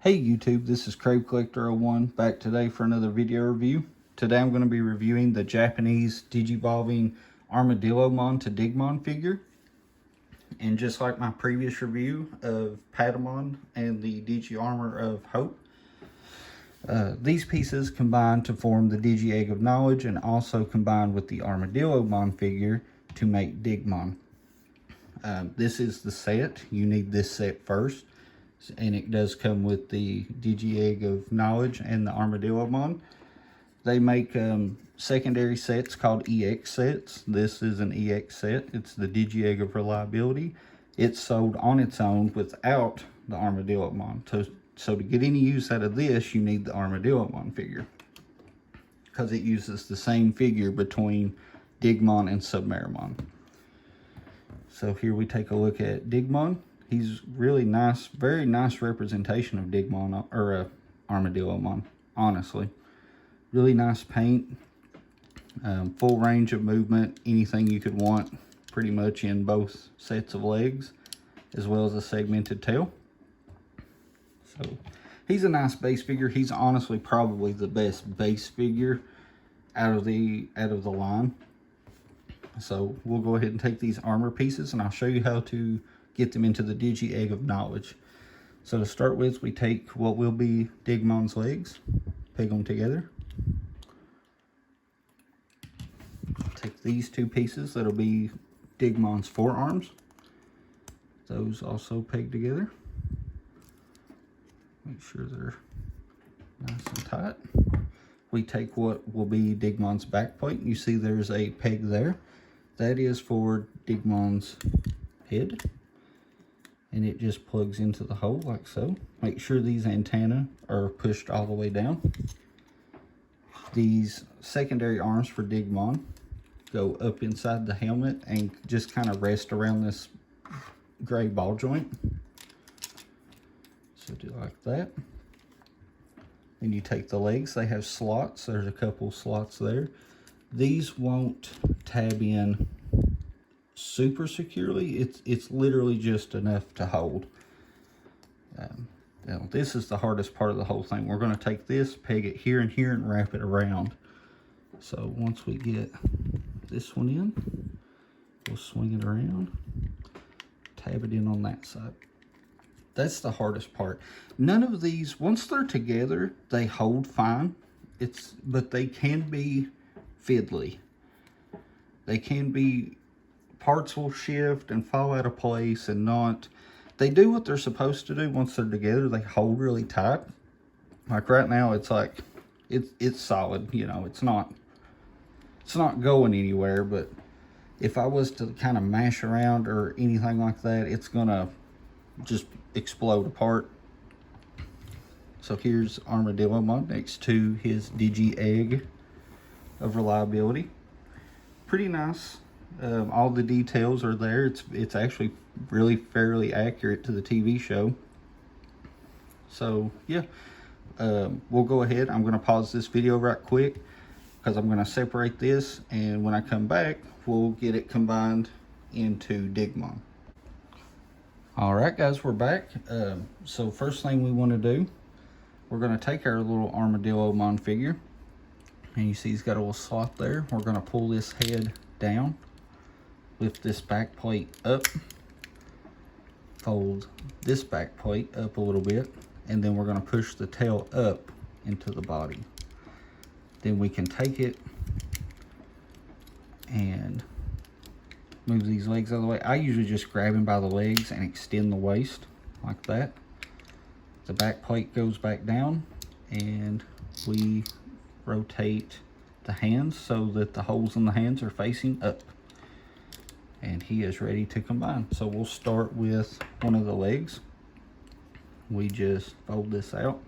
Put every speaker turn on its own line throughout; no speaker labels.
Hey YouTube, this is Crave Collector 01 back today for another video review. Today I'm going to be reviewing the Japanese Digivolving Armadillomon to Digimon figure. And just like my previous review of Patamon and the Digi Armor of Hope, these pieces combine to form the Digi Egg of Knowledge and also combine with the Armadillomon figure to make Digimon. This is the set. You need this set first. And it does come with the Digi Egg of Knowledge and the Armadillomon. They make secondary sets called EX sets. This is an EX set. It's the Digi Egg of Reliability. It's sold on its own without the Armadillomon. So to get any use out of this, you need the Armadillomon figure, because it uses the same figure between Digimon and Submarimon. So here we take a look at Digimon. He's really nice, very nice representation of Digimon, or Armadillomon, honestly. Really nice paint, full range of movement, anything you could want, pretty much in both sets of legs, as well as a segmented tail. So, he's a nice base figure. He's honestly probably the best base figure out of the line. So, we'll go ahead and take these armor pieces, and I'll show you how to get them into the Digi Egg of Knowledge. So to start with, we take what will be Digimon's legs, peg them together. Take these two pieces, that'll be Digimon's forearms. Those also peg together. Make sure they're nice and tight. We take what will be Digimon's back plate. You see there's a peg there. That is for Digimon's head. And it just plugs into the hole like so. Make sure these antennae are pushed all the way down. These secondary arms for Digimon go up inside the helmet and just kind of rest around this gray ball joint. So do like that. Then you take the legs. They have slots. There's a couple slots there. These won't tab in super securely. It's literally just enough to hold. Now this is the hardest part of the whole thing. We're going to take this, peg it here and here, and wrap it around. So once we get this one in, we'll swing it around, tab it in on that side. That's the hardest part. None of these, once they're together, they hold fine. But they can be fiddly. They can be, parts will shift and fall out of place and not. They do what they're supposed to do once they're together. They hold really tight. Like right now, it's like, it's solid, you know, it's not going anywhere. But if I was to kind of mash around or anything like that, it's gonna just explode apart. So here's Armadillomon next to his Digi Egg of Reliability. Pretty nice. All the details are there. It's actually really fairly accurate to the TV show. So yeah, we'll go ahead. I'm going to pause this video right quick because I'm going to separate this, and when I come back, we'll get it combined into Digimon. All right, guys, we're back. So first thing we want to do, we're going to take our little Armadillomon figure, and you see he's got a little slot there. We're going to pull this head down. Lift this back plate up, fold this back plate up a little bit, and then we're going to push the tail up into the body. Then we can take it and move these legs out of the way. I usually just grab him by the legs and extend the waist like that. The back plate goes back down, and we rotate the hands so that the holes in the hands are facing up. And he is ready to combine. So we'll start with one of the legs. We just fold this out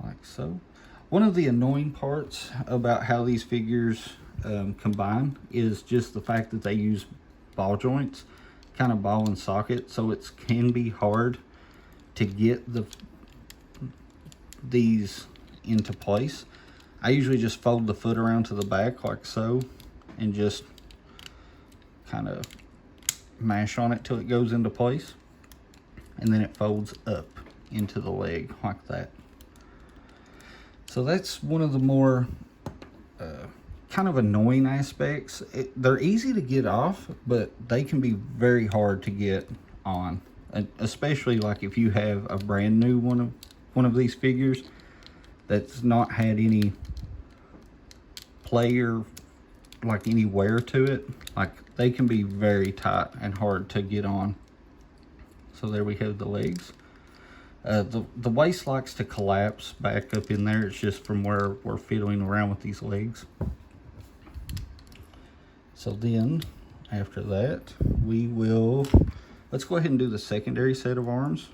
like so. One of the annoying parts about how these figures combine is just the fact that they use ball joints, kind of ball and socket, so it can be hard to get these into place. I usually just fold the foot around to the back like so and just kind of mash on it till it goes into place, and then it folds up into the leg like that. So that's one of the more kind of annoying aspects. They're easy to get off, but they can be very hard to get on, especially like if you have a brand new one of these figures that's not had any play or like any wear to it. Like, they can be very tight and hard to get on. So there we have the legs. The waist likes to collapse back up in there. It's just from where we're fiddling around with these legs. So then, after that, let's go ahead and do the secondary set of arms.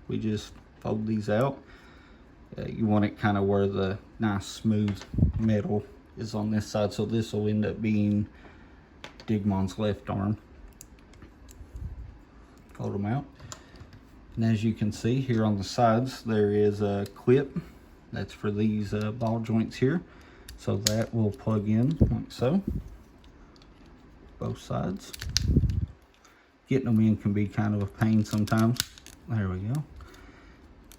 We just fold these out. You want it kind of where the nice smooth metal is on this side. So this will end up being Digimon's left arm. Fold them out. And as you can see here on the sides, there is a clip that's for these ball joints here. So that will plug in like so. Both sides. Getting them in can be kind of a pain sometimes. There we go.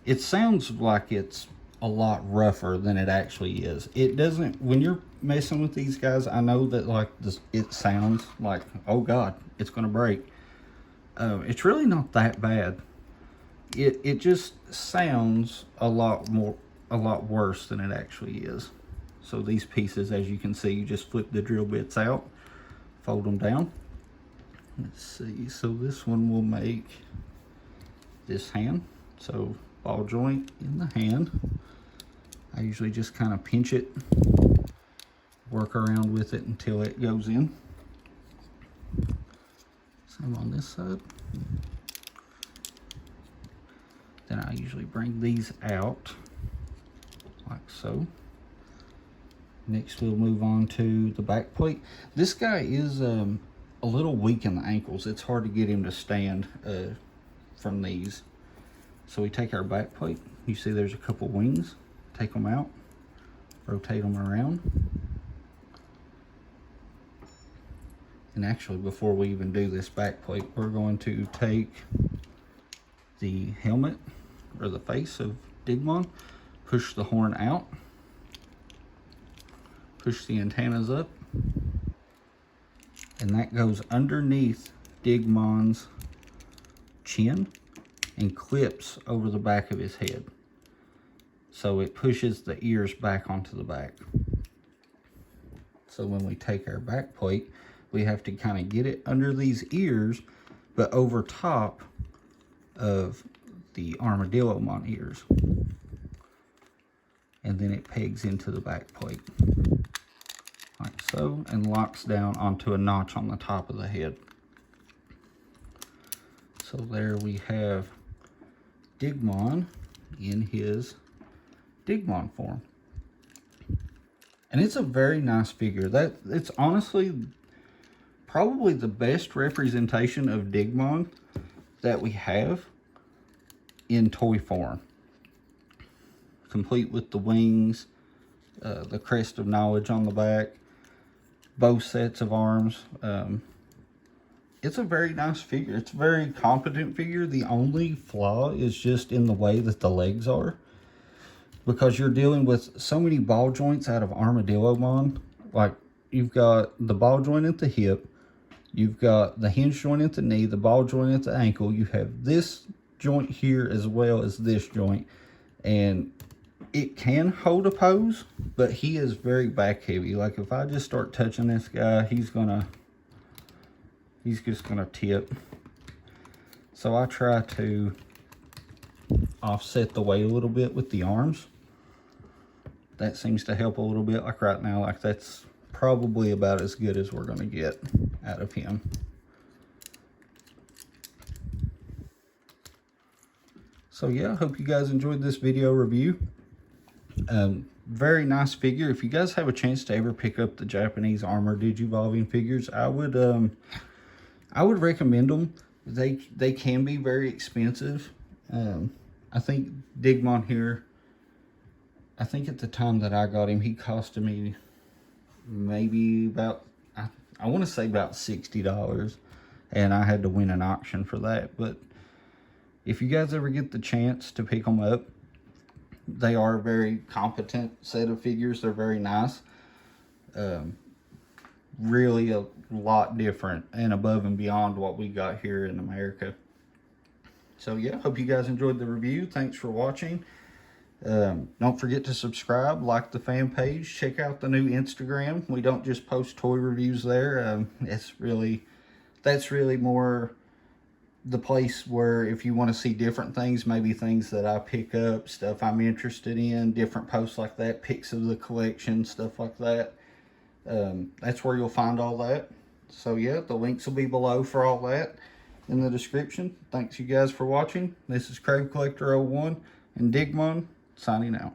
It sounds like it's a lot rougher than it actually is. It doesn't, when you're messing with these guys, I know that like this, it sounds like, oh God, it's gonna break. It's really not that bad. It just sounds a lot worse than it actually is. So these pieces, as you can see, you just flip the drill bits out, fold them down. Let's see, so this one will make this hand. So ball joint in the hand. I usually just kind of pinch it, work around with it until it goes in. Same on this side. Then I usually bring these out like so. Next we'll move on to the back plate. This guy is a little weak in the ankles. It's hard to get him to stand from these. So we take our back plate. You see there's a couple wings. Take them out, rotate them around. And actually, before we even do this back plate, we're going to take the helmet or the face of Digimon, push the horn out, push the antennas up, and that goes underneath Digimon's chin and clips over the back of his head. So it pushes the ears back onto the back. So when we take our back plate, we have to kind of get it under these ears, but over top of the Armadillomon ears. And then it pegs into the back plate, like so, and locks down onto a notch on the top of the head. So there we have Digimon in his Digimon form. And it's a very nice figure. It's honestly probably the best representation of Digimon that we have in toy form. Complete with the wings, the crest of knowledge on the back, both sets of arms. It's a very nice figure. It's a very competent figure. The only flaw is just in the way that the legs are, because you're dealing with so many ball joints out of Armadillomon. Like, you've got the ball joint at the hip, you've got the hinge joint at the knee, the ball joint at the ankle, you have this joint here as well as this joint, and it can hold a pose, but he is very back heavy. Like, if I just start touching this guy, he's just gonna tip. So I try to offset the weight a little bit with the arms. That seems to help a little bit. Like right now, like that's probably about as good as we're gonna get out of him. So yeah, I hope you guys enjoyed this video review. Very nice figure. If you guys have a chance to ever pick up the Japanese Armor Digivolving figures, I would recommend them. They can be very expensive. I think Digimon here, I think at the time that I got him, he costed me maybe about, I want to say about $60, and I had to win an auction for that. But If you guys ever get the chance to pick them up, they are a very competent set of figures. They're very nice. Really a lot different and above and beyond what we got here in America. So yeah, hope you guys enjoyed the review. Thanks for watching. Don't forget to subscribe, like the fan page, check out the new Instagram. We don't just post toy reviews there. That's really more the place where if you want to see different things, maybe things that I pick up, stuff I'm interested in, different posts like that, pics of the collection, stuff like that. That's where you'll find all that. So yeah, the links will be below for all that in the description. Thanks you guys for watching. This is Crave Collector 01 and Digimon signing out.